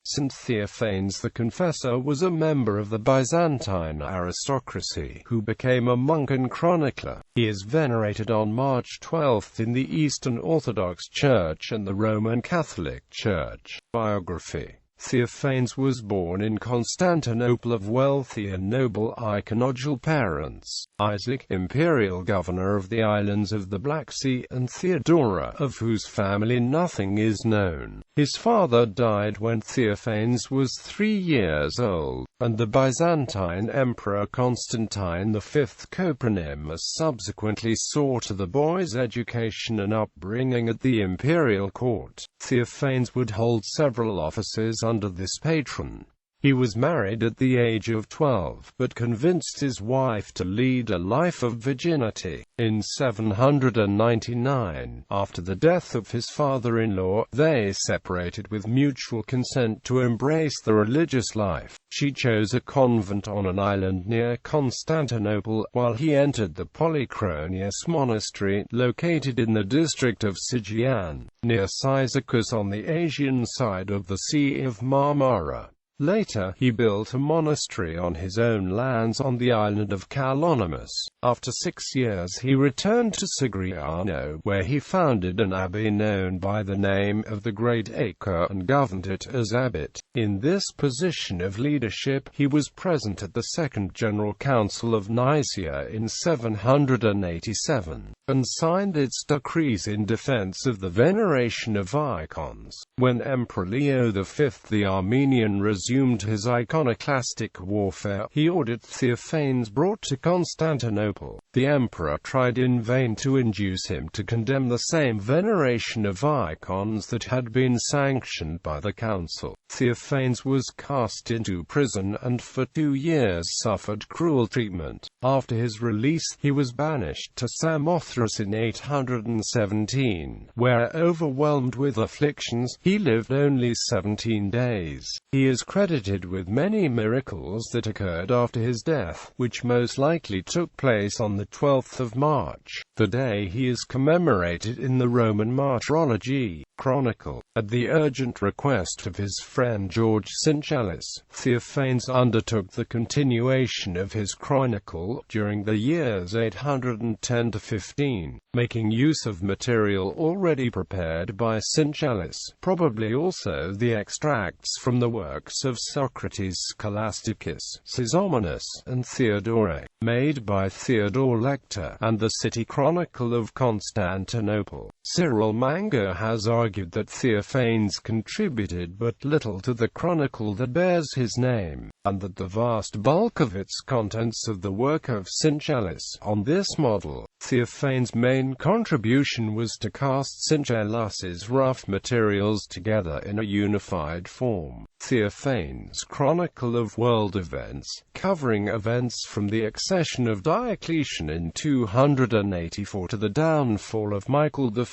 St. Theophanes the Confessor was a member of the Byzantine aristocracy, who became a monk and chronicler. He is venerated on March 12 in the Eastern Orthodox Church and the Roman Catholic Church. Biography. Theophanes was born in Constantinople of wealthy and noble iconodule parents, Isaac, imperial governor of the islands of the Black Sea, and Theodora, of whose family nothing is known. His father died when Theophanes was 3 years old, and the Byzantine Emperor Constantine V Copronymus subsequently saw to the boy's education and upbringing at the imperial court. Theophanes would hold several offices under this patron. He was married at the age of 12, but convinced his wife to lead a life of virginity. In 799, after the death of his father-in-law, they separated with mutual consent to embrace the religious life. She chose a convent on an island near Constantinople, while he entered the Polychronius monastery, located in the district of Sigian, near Cyzicus on the Asian side of the Sea of Marmara. Later, he built a monastery on his own lands on the island of Kalonymus. After 6 years he returned to Sigriano, where he founded an abbey known by the name of the Great Acre and governed it as abbot. In this position of leadership, he was present at the Second General Council of Nicaea in 787, and signed its decrees in defense of the veneration of icons. When Emperor Leo V the Armenian resumed his iconoclastic warfare, he ordered Theophanes brought to Constantinople. The emperor tried in vain to induce him to condemn the same veneration of icons that had been sanctioned by the council. Theophanes was cast into prison and for 2 years suffered cruel treatment. After his release, he was banished to Samothrace in 817, where, overwhelmed with afflictions, he lived only 17 days. He is credited with many miracles that occurred after his death, which most likely took place on the 12th of March, the day he is commemorated in the Roman Martyrology Chronicle. At the urgent request of his friend George Sinchalis, Theophanes undertook the continuation of his chronicle during the years 810 to 15, making use of material already prepared by Sinchalis, probably also the extracts from the works of Socrates, Scholasticus, Sisomonus, and Theodore, made by Theodore Lector, and the City Chronicle of Constantinople. Cyril Mango has argued that Theophanes contributed but little to the chronicle that bears his name, and that the vast bulk of its contents of the work of Sinchalis. On this model, Theophanes' main contribution was to cast Sinchalis' rough materials together in a unified form. Theophanes' Chronicle of World Events, covering events from the accession of Diocletian in 284 to the downfall of Michael I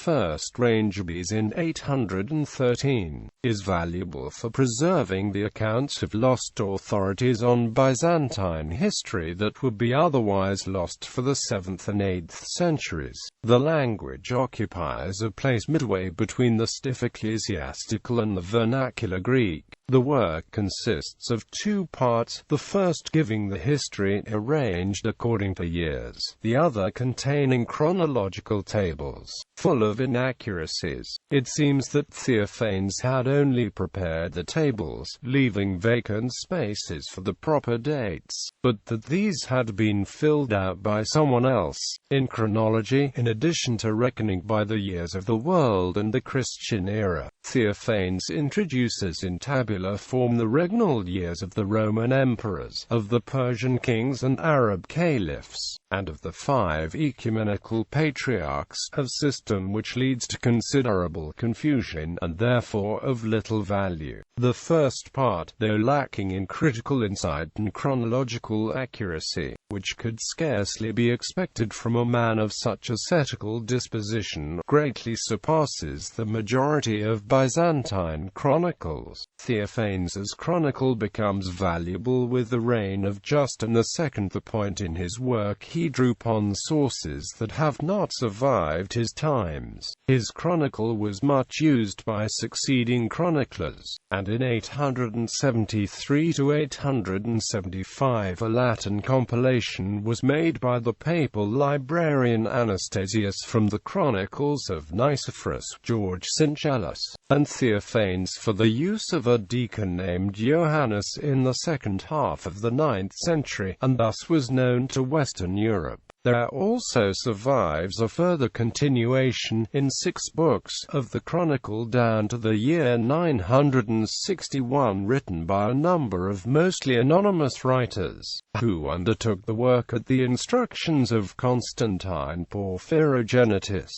Rangebes in 813, is valuable for preserving the accounts of lost authorities on Byzantine history that would be otherwise lost for the 7th and 8th centuries. The language occupies a place midway between the stiff ecclesiastical and the vernacular Greek. The work consists of 2 parts, the first giving the history arranged according to years, the other containing chronological tables, full of inaccuracies. It seems that Theophanes had only prepared the tables, leaving vacant spaces for the proper dates, but that these had been filled out by someone else. In chronology, in addition to reckoning by the years of the world and the Christian era, Theophanes introduces in tabular form the regnal years of the Roman emperors, of the Persian kings and Arab caliphs, and of the 5 ecumenical patriarchs, a system which leads to considerable confusion and therefore of little value. The first part, though lacking in critical insight and chronological accuracy, which could scarcely be expected from a man of such ascetical disposition, greatly surpasses the majority of Byzantine chronicles. Theophanes Theophanes' chronicle becomes valuable with the reign of Justin II. The point in his work he drew upon sources that have not survived his times. His chronicle was much used by succeeding chroniclers, and in 873 to 875 a Latin compilation was made by the papal librarian Anastasius from the chronicles of Nicephorus, George Singelus, and Theophanes for the use of a deacon named Johannes in the second half of the 9th century, and thus was known to Western Europe. There also survives a further continuation, in 6 books, of the chronicle down to the year 961, written by a number of mostly anonymous writers, who undertook the work at the instructions of Constantine Porphyrogenitus.